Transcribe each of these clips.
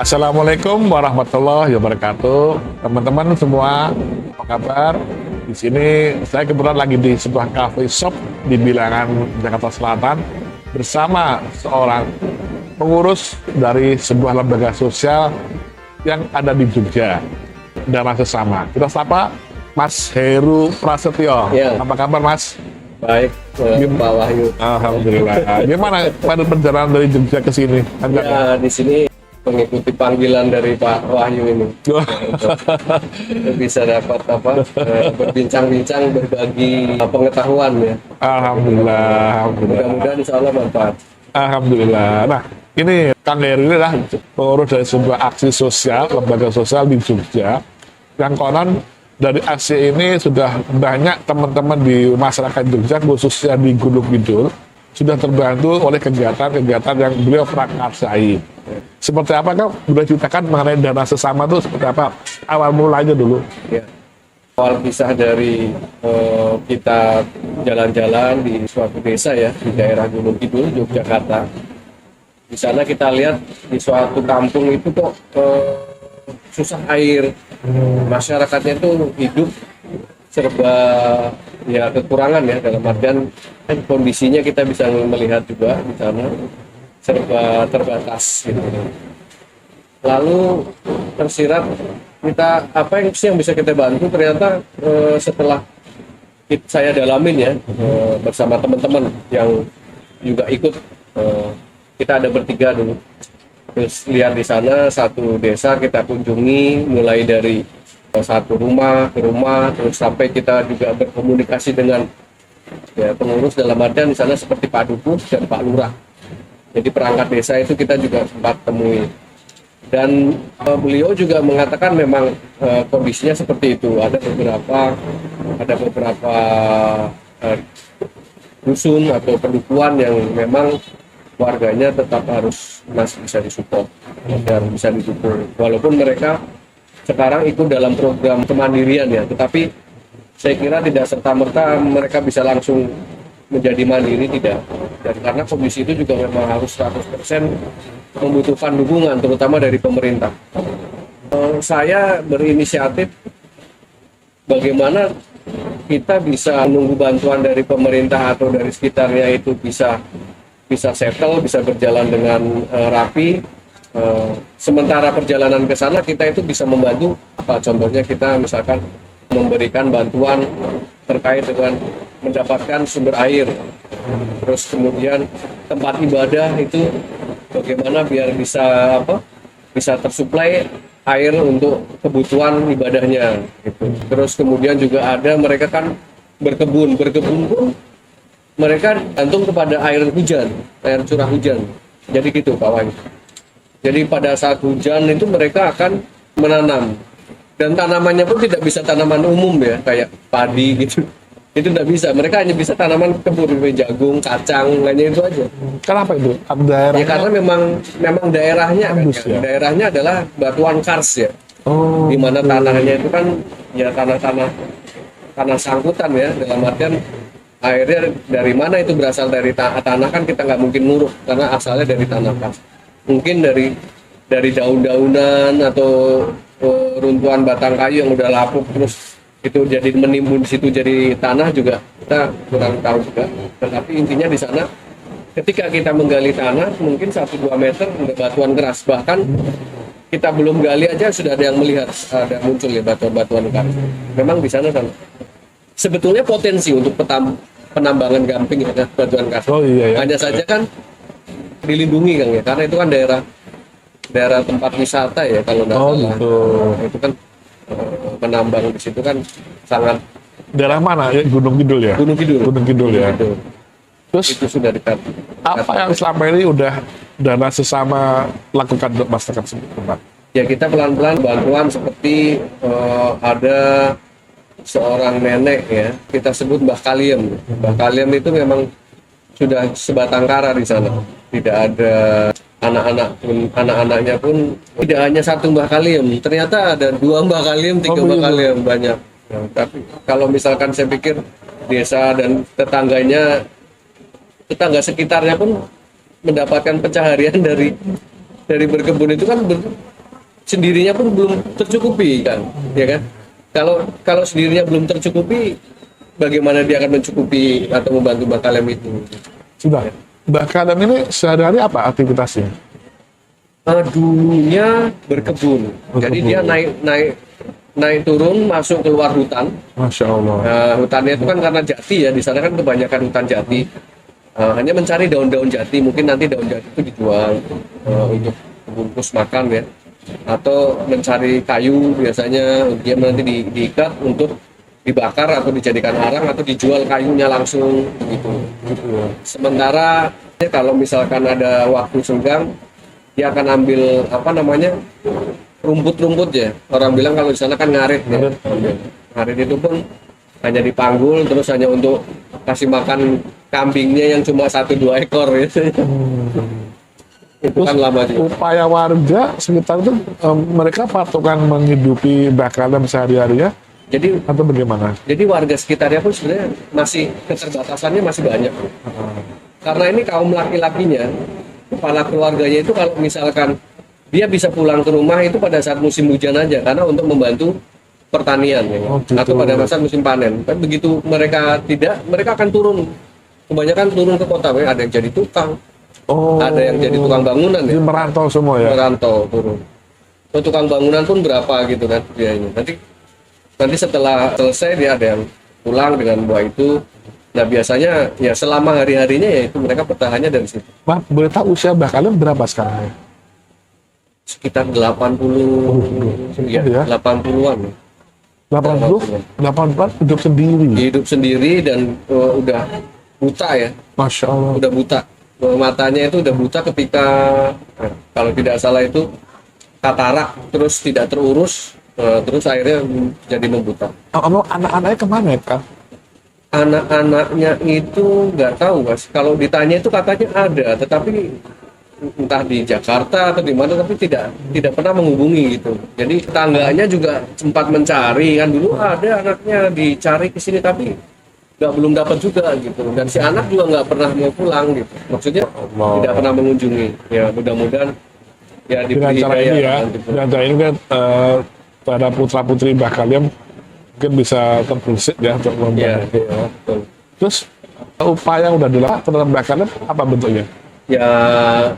Assalamualaikum warahmatullahi wabarakatuh, teman-teman semua, apa kabar? Di sini saya kebetulan lagi di sebuah cafe shop di Bilangan, Jakarta Selatan bersama seorang pengurus dari sebuah lembaga sosial yang ada di Jogja, Dana Sesama. Kita sapa Mas Heru Prasetyo. Ya. Apa kabar, Mas? Baik, Pak Wahyu. Alhamdulillah. Gimana pada perjalanan dari Jogja ke sini? Ya, di sini mengikuti panggilan dari Pak Wahyu ini untuk bisa dapat berbincang-bincang, berbagi pengetahuan ya. Alhamdulillah. Mudah-mudahan insya Allah manfaat. Alhamdulillah. Nah, ini Kang Heru ini adalah pengurus dari sebuah aksi sosial, lembaga sosial di Jogja, yang konon dari aksi ini sudah banyak teman-teman di masyarakat Jogja, khususnya di Gunung Kidul, sudah terbantu oleh kegiatan-kegiatan yang beliau prakarsai. Seperti apa, Kang? Boleh ceritakan mengenai Dana Sesama itu seperti apa? Awal mulanya dulu. Ya. Awal kisah dari kita jalan-jalan di suatu desa ya, di daerah Gunung Kidul, Yogyakarta. Di sana kita lihat di suatu kampung itu kok susah air. Masyarakatnya itu hidup serba ya kekurangan ya, dalam artian kondisinya kita bisa melihat juga di sana serba terbatas gitu. Lalu tersirat kita apa yang bisa kita bantu, ternyata setelah saya dalamin ya bersama teman-teman yang juga ikut, kita ada bertiga dulu. Terus lihat di sana satu desa kita kunjungi, mulai dari satu rumah ke rumah, terus sampai kita juga berkomunikasi dengan ya, pengurus, dalam artian di sana seperti Pak Dukuh dan Pak Lurah. Jadi perangkat desa itu kita juga sempat temui. Dan beliau juga mengatakan memang kondisinya seperti itu. Ada beberapa dusun atau pendukuhan yang memang warganya tetap harus masih bisa disupport dan bisa didukung. Walaupun mereka sekarang ikut dalam program kemandirian ya, tetapi saya kira tidak serta-merta mereka bisa langsung menjadi mandiri, tidak. Dan karena kondisi itu juga memang harus 100% membutuhkan dukungan, terutama dari pemerintah. Saya berinisiatif bagaimana kita bisa menunggu bantuan dari pemerintah atau dari sekitarnya itu bisa settle, bisa berjalan dengan rapi. Sementara perjalanan ke sana kita itu bisa membantu. Contohnya kita misalkan memberikan bantuan terkait dengan mendapatkan sumber air, terus kemudian tempat ibadah itu bagaimana biar bisa tersuplai air untuk kebutuhan ibadahnya gitu. Terus kemudian juga ada mereka kan berkebun pun mereka gantung kepada air hujan, air curah hujan. Jadi gitu Pak Wahyu. Jadi pada saat hujan itu mereka akan menanam. Dan tanamannya pun tidak bisa tanaman umum ya, kayak padi gitu. Itu tidak bisa. Mereka hanya bisa tanaman kebun, jagung, kacang, hanya itu aja. Kenapa itu? Daerahnya? Ya karena memang daerahnya Ambus, kan, ya? daerahnya adalah batuan kars ya. Oh. Di mana tanahnya itu kan ya tanah sangkutan ya, dalam artian airnya dari mana itu berasal, dari tanah kan kita nggak mungkin nguruh karena asalnya dari tanah kars. Mungkin dari daun-daunan atau runtuhan batang kayu yang udah lapuk terus itu jadi menimbun di situ jadi tanah juga kita kurang tahu juga. Tetapi intinya di sana ketika kita menggali tanah mungkin 1-2 meter udah batuan keras, bahkan kita belum gali aja sudah ada yang melihat ada muncul ya batuan keras. Memang di sana kan sebetulnya potensi untuk penambangan gamping ya batuan keras. Oh iya, ya. Hanya saja kan dilindungi Kang ya, karena itu kan daerah tempat wisata ya kalau nggak salah. Gitu. Itu kan menambang di situ kan sangat. Daerah mana? Gunung Kidul ya? Gunung Kidul. Gunung Kidul ya. Itu. Terus Itu sudah dekat. apa yang selama ini udah Dana Sesama lakukan untuk masyarakat setempat? Ya kita pelan-pelan bantuan seperti ada seorang nenek ya, kita sebut Mbah Kaliem. Mbah Kaliem itu memang sudah sebatang kara di sana. Tidak ada anak-anaknya pun tidak hanya satu Mbah Kaliem, ternyata ada 2 Mbah Kaliem, 3 Mbah Kaliem, banyak. Nah, tapi kalau misalkan saya pikir desa dan tetangga sekitarnya pun mendapatkan pencaharian dari berkebun itu kan sendirinya pun belum tercukupi kan, ya kan? Kalau sendirinya belum tercukupi, bagaimana dia akan mencukupi atau membantu Mbak Kalem itu? Sudah. Mbak Kalem ini sehari-hari apa aktivitasnya? Dulunya berkebun. Jadi dia naik turun masuk keluar hutan. Masya Allah. Hutannya itu kan karena jati ya, di sana kan kebanyakan hutan jati. Hanya mencari daun-daun jati, mungkin nanti daun jati itu dijual untuk bungkus makan ya, atau mencari kayu, biasanya dia nanti diikat untuk dibakar atau dijadikan arang atau dijual kayunya langsung gitu. Sementara kalau misalkan ada waktu senggang, dia akan ambil apa namanya, rumput-rumput ya. Orang bilang kalau di sana kan ngarit ya. Ngarit itu pun hanya dipanggul, terus hanya untuk kasih makan kambingnya yang cuma 1-2 ekor ya. Itu kan lama juga. Upaya warga sekitar itu mereka patokan menghidupi Mbak Kalem sehari-hari ya? Jadi Atau bagaimana? Jadi warga sekitarnya pun sebenarnya masih keterbatasannya masih banyak. Karena ini kaum laki-lakinya, kepala keluarganya itu kalau misalkan dia bisa pulang ke rumah itu pada saat musim hujan aja, karena untuk membantu pertanian ya, gitu. atau pada masa musim panen. Kan begitu mereka tidak, mereka akan turun. Kebanyakan turun ke kota, ya. Ada yang jadi tukang, ada yang jadi tukang bangunan ya. Jadi merantau semua ya? Merantau turun. Untuk tukang bangunan pun berapa gitu kan biayanya. Nanti setelah selesai dia ada yang pulang dengan buah itu. Nah biasanya ya selama hari-harinya ya itu mereka bertahannya dari situ. Pak, boleh tahu usia Mbak Kalem berapa sekarang? Sekitar 80 ya, 80-an. 80 hidup sendiri. Hidup sendiri dan udah buta ya. Masya Allah. Udah buta. Matanya itu udah buta ketika kalau tidak salah itu katarak, terus tidak terurus, terus akhirnya jadi membuta. Anak-anaknya kemana ya, Kak? Anak-anaknya itu nggak tahu Mas. Kalau ditanya itu katanya ada, tetapi entah di Jakarta atau di mana, tapi tidak pernah menghubungi gitu. Jadi tetangganya juga sempat mencari kan, dulu ada anaknya dicari ke sini tapi belum dapat juga gitu. Dan si anak juga nggak pernah mau pulang gitu. Maksudnya tidak pernah mengunjungi. Ya mudah-mudahan ya Dengan diberi cara hidayah ini ya, gitu. dengan cara ini kan para putra-putri Mbak Kalem mungkin bisa terbersih ya untuk Ya, membantu. ya, betul. Terus upaya yang udah dilakukan terhadap Mbak Kalem apa bentuknya? Ya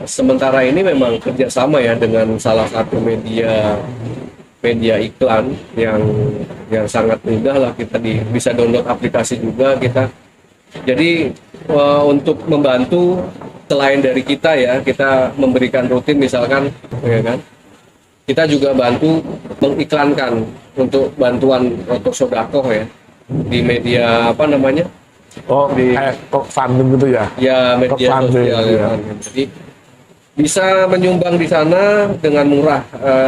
sementara ini memang kerjasama ya dengan salah satu media iklan yang sangat mudah lah, kita bisa download aplikasi juga kita. Jadi untuk membantu selain dari kita ya, kita memberikan rutin misalkan ya kan, kita juga bantu mengiklankan untuk bantuan untuk sodakoh ya di media apa namanya, Di funding gitu ya? ya media Crowdfunding, sosial ya. ya. Jadi bisa menyumbang di sana dengan murah,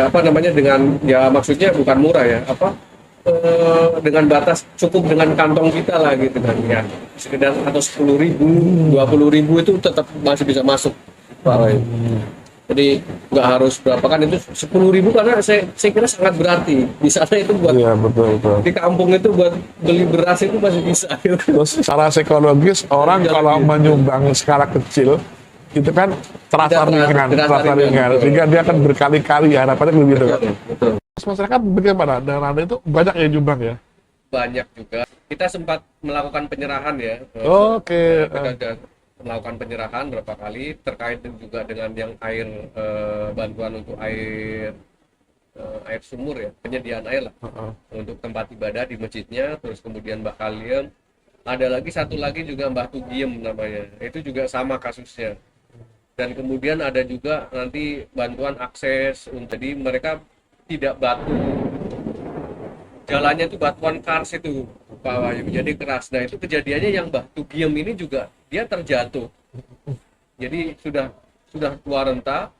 apa namanya, dengan ya maksudnya bukan murah ya, apa dengan batas cukup dengan kantong kita lah gitu kan ya, sekedar atau 10.000, 20.000 itu tetap masih bisa masuk Pak Roy. Jadi nggak harus berapa kan, itu 10.000 karena saya kira sangat berarti di sana itu buat Iya, betul. di kampung itu buat beli beras itu masih bisa gitu. Terus secara psikologis orang kalau menyumbang skala kecil itu kan terasa ringan, sehingga dia akan berkali-kali harapannya begitu kan. Betul. Terus masyarakat bagaimana? Dengan itu banyak yang nyumbang ya? Banyak juga. Kita sempat melakukan penyerahan ya. Oke. Kita sudah melakukan penyerahan berapa kali terkait juga dengan yang air, bantuan untuk air sumur ya, penyediaan air lah untuk tempat ibadah di masjidnya. Terus kemudian Mbak Kalem, ada lagi satu lagi juga Mbah Tugiem namanya, itu juga sama kasusnya. Dan kemudian ada juga nanti bantuan akses, jadi mereka tidak batu, jalannya itu batuan kars itu Pak Wahyu, jadi keras. Nah itu kejadiannya yang Mbah Tugiem ini juga dia terjatuh, jadi sudah tua renta,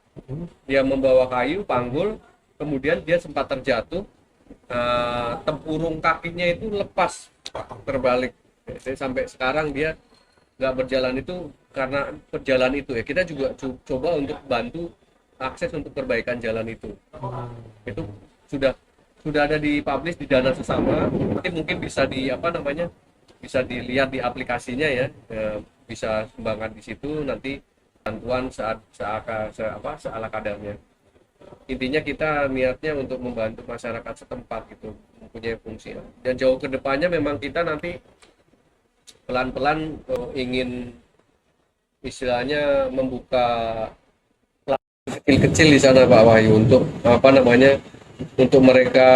dia membawa kayu panggul, kemudian dia sempat terjatuh, tempurung kakinya itu lepas terbalik. Jadi sampai sekarang dia nggak berjalan itu karena perjalanan itu ya. Kita juga coba untuk bantu akses untuk perbaikan jalan itu. Itu sudah ada di publish di Dana Sesama. Nanti mungkin bisa bisa dilihat di aplikasinya ya. Bisa sumbangkan di situ, nanti bantuan seala kadarnya. intinya kita niatnya untuk membantu masyarakat setempat gitu, mempunyai fungsi. Dan jauh ke depannya memang kita nanti pelan-pelan ingin istilahnya membuka kecil-kecil di sana Pak Wahyu, untuk apa namanya, untuk mereka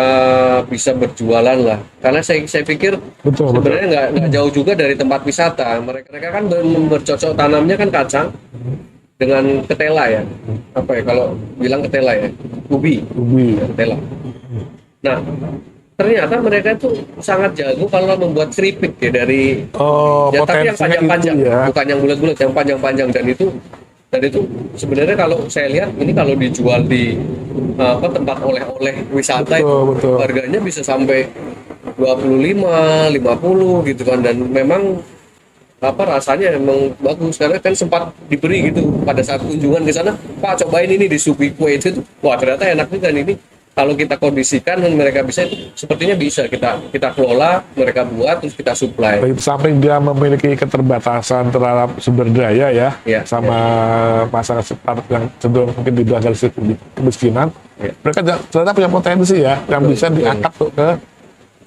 bisa berjualan lah, karena saya pikir Betul, betul. sebenarnya nggak jauh juga dari tempat wisata. Mereka kan bercocok tanamnya kan kacang dengan ketela ya, apa ya kalau bilang ketela ya, ubi Ubi. ya, ketela. Nah, ternyata mereka tuh sangat jago kalau membuat keripik ya dari Oh, ya, tapi yang potensinya panjang-panjang, itu ya. bukan yang bulat-bulat, yang panjang-panjang. Dan itu sebenarnya kalau saya lihat ini kalau dijual di apa tempat oleh-oleh wisata Betul, itu betul. harganya bisa sampai 25, 50 gitu kan. Dan memang apa rasanya emang bagus, karena kan sempat diberi gitu pada saat kunjungan ke sana, Pak cobain ini di Subi Kue itu, wah ternyata enak juga nih. Ini kalau kita kondisikan dan mereka bisa, itu sepertinya bisa kita kelola, mereka buat terus kita supply. Di samping dia memiliki keterbatasan terhadap sumber daya ya, Ya, sama masyarakat sekitar yang cenderung mungkin di bawah garis kemiskinan, Ya. mereka ternyata punya potensi ya, yang Betul, bisa betul. diangkat tuh ke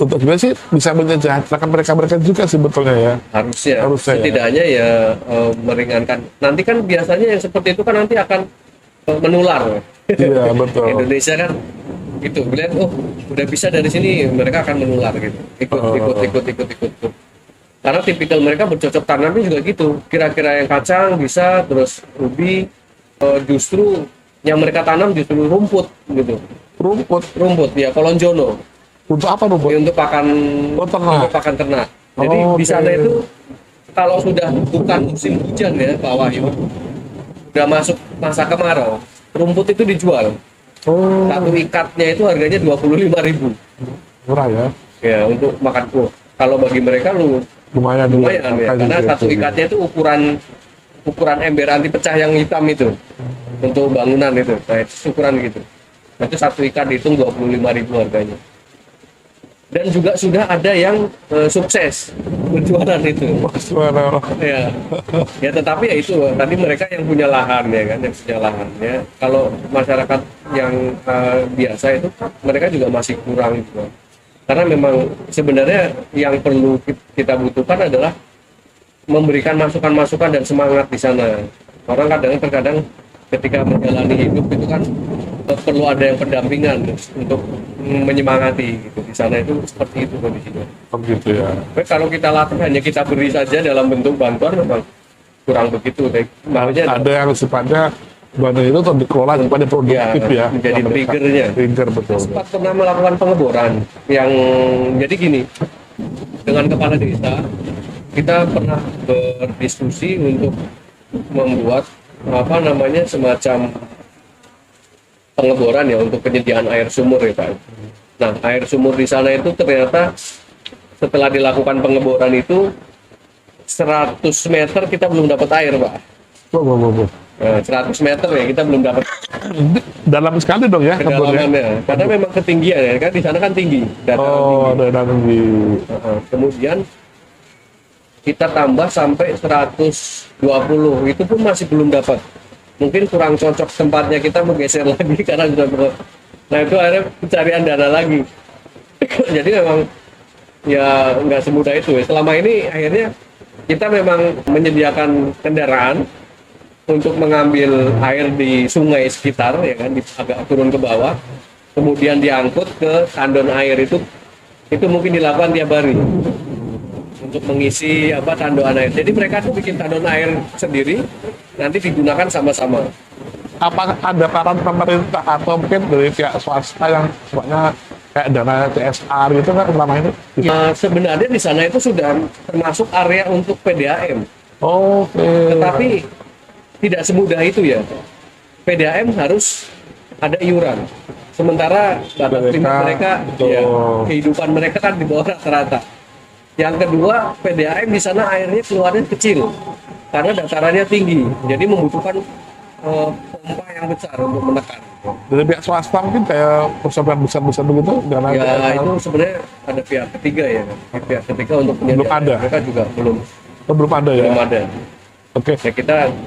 untuk juga sih bisa menyejahterakan mereka juga sebetulnya ya. Harusnya Ya. setidaknya ya meringankan. Nanti kan biasanya yang seperti itu kan nanti akan menular. Iya betul. Indonesia kan gitu, melihat oh udah bisa dari sini, mereka akan menular gitu, ikut. Karena tipikal mereka bercocok tanamnya juga gitu, kira-kira yang kacang bisa, terus ubi, justru yang mereka tanam justru rumput gitu, rumput ya, kolonjono. Untuk apa rumput? Untuk pakan, Oh, ternak. untuk pakan ternak. Jadi Oh, di sana oke. itu kalau sudah bukan musim hujan ya Pak Wahyu, udah masuk masa kemarau, rumput itu dijual. Oh, Satu ikatnya itu harganya 25.000 murah ya. ya untuk makan kue. Kalau bagi mereka Lumayan lumayan ya, karena Gitu, satu ikatnya itu ukuran ember anti pecah yang hitam itu untuk bangunan itu. Nah, itu ukuran gitu. Nah, itu satu ikat dihitung 25.000 harganya. Dan juga sudah ada yang sukses berjualan itu. Suara Ya, ya tetapi ya itu tadi mereka yang punya lahan ya kan, yang punya lahan ya. Kalau masyarakat yang biasa itu mereka juga masih kurang gitu. Karena memang sebenarnya yang perlu kita butuhkan adalah memberikan masukan-masukan dan semangat di sana. Orang terkadang ketika menjalani hidup itu kan perlu ada yang pendampingan untuk menyemangati gitu. Di sana itu seperti itu kondisinya. begitu ya. Tapi kalau kita latih hanya kita beri saja dalam bentuk bantuan memang kurang begitu. Makanya Ada yang sifatnya bantuan itu untuk dikelola kepada produktif ya. menjadi Yang mereka- triggernya. Trigger betul. sempat pernah melakukan pengeboran yang jadi gini, dengan kepala desa kita pernah berdiskusi untuk membuat apa namanya semacam pengeboran ya untuk penyediaan air sumur ya Pak. Nah, air sumur di sana itu ternyata setelah dilakukan pengeboran itu 100 meter kita belum dapat air Pak. Bu. Nah, 100 meter ya kita belum dapat Dalam sekali dong ya kebunnya. kedalamannya, karena memang ketinggian ya kan, di sana kan tinggi, dataran Oh, tinggi. ada di Kemudian kita tambah sampai 120, itu pun masih belum dapat. Mungkin kurang cocok tempatnya, kita menggeser lagi karena sudah nah itu akhirnya pencarian dana lagi. Jadi memang ya nggak semudah itu ya. Selama ini akhirnya kita memang menyediakan kendaraan untuk mengambil air di sungai sekitar ya kan, agak turun ke bawah, kemudian diangkut ke tandon air itu mungkin dilakukan tiap hari untuk mengisi apa tanduan air. Jadi mereka tuh bikin tandon air sendiri, nanti digunakan sama-sama. Apakah ada peran pemerintah atau mungkin dari pihak swasta yang sebenarnya kayak dana CSR gitu kan selama ini? Sebenarnya di sana itu sudah termasuk area untuk PDAM, Oke. tetapi tidak semudah itu ya. PDAM harus ada iuran. Sementara batas hidup mereka, betul. ya, kehidupan mereka kan di bawah rata-rata. Yang kedua, PDAM di sana airnya keluarnya kecil karena datarannya tinggi, jadi membutuhkan pompa yang besar untuk menekan. Dari pihak swasta mungkin kayak perusahaan besar-besar begitu dana Ya CSR. itu sebenarnya ada pihak ketiga ya, pihak ketiga untuk Belum ada. mereka juga belum Oh, belum ada ya. belum ada. Oke. Ya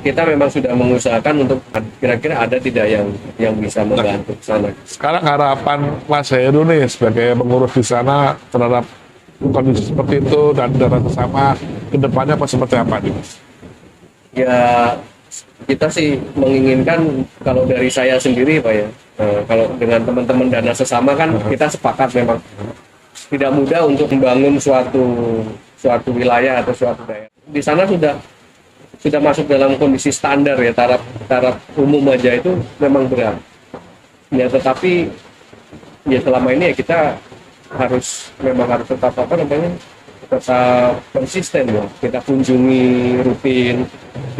kita memang sudah mengusahakan untuk kira-kira ada tidak yang bisa membantu ke sana. Sekarang harapan Mas Heru nih sebagai pengurus di sana terhadap kondisi seperti itu dan darah bersama kedepannya apa seperti apa nih Mas? Ya kita sih menginginkan, kalau dari saya sendiri Pak ya, kalau dengan teman-teman Dana Sesama kan kita sepakat memang tidak mudah untuk membangun suatu wilayah atau suatu daerah. Di sana sudah masuk dalam kondisi standar ya, taraf umum aja itu memang berat. Ya tetapi ya selama ini ya kita memang harus tetap tetap konsisten ya. Kita kunjungi rutin,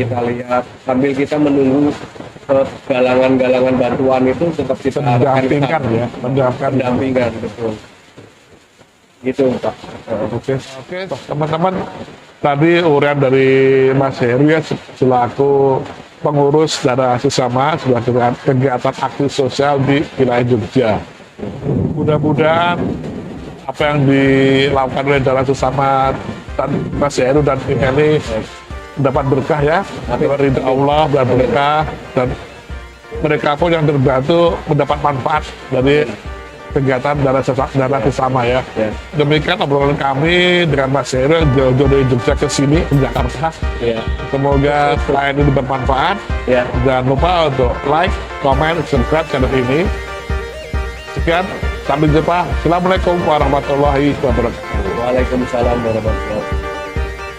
kita lihat sambil kita menunggu galangan-galangan bantuan itu tetap kita Mendampingkan ya, mendampingkan betul. Gitu Pak. Oke, teman-teman, tadi urian dari Mas Heru ya selaku pengurus Dana Sesama sebuah kegiatan aktif sosial di wilayah Jogja. Mudah-mudahan apa yang dilakukan oleh Dana Sesama dan Mas Heru dan tim ini dapat berkah ya, dari Allah dan berkah, dan mereka pun yang terbantu mendapat manfaat dari kegiatan Dana Sesama ya. Demikian obrolan kami dengan Mas Heru yang jauh-jauh dari Jogja ke sini, ke Jakarta. Semoga klien ini bermanfaat. Jangan lupa untuk like, comment, subscribe channel ini. Sekian, sampai jumpa. Assalamualaikum warahmatullahi wabarakatuh. Waalaikumsalam warahmatullahi wabarakatuh.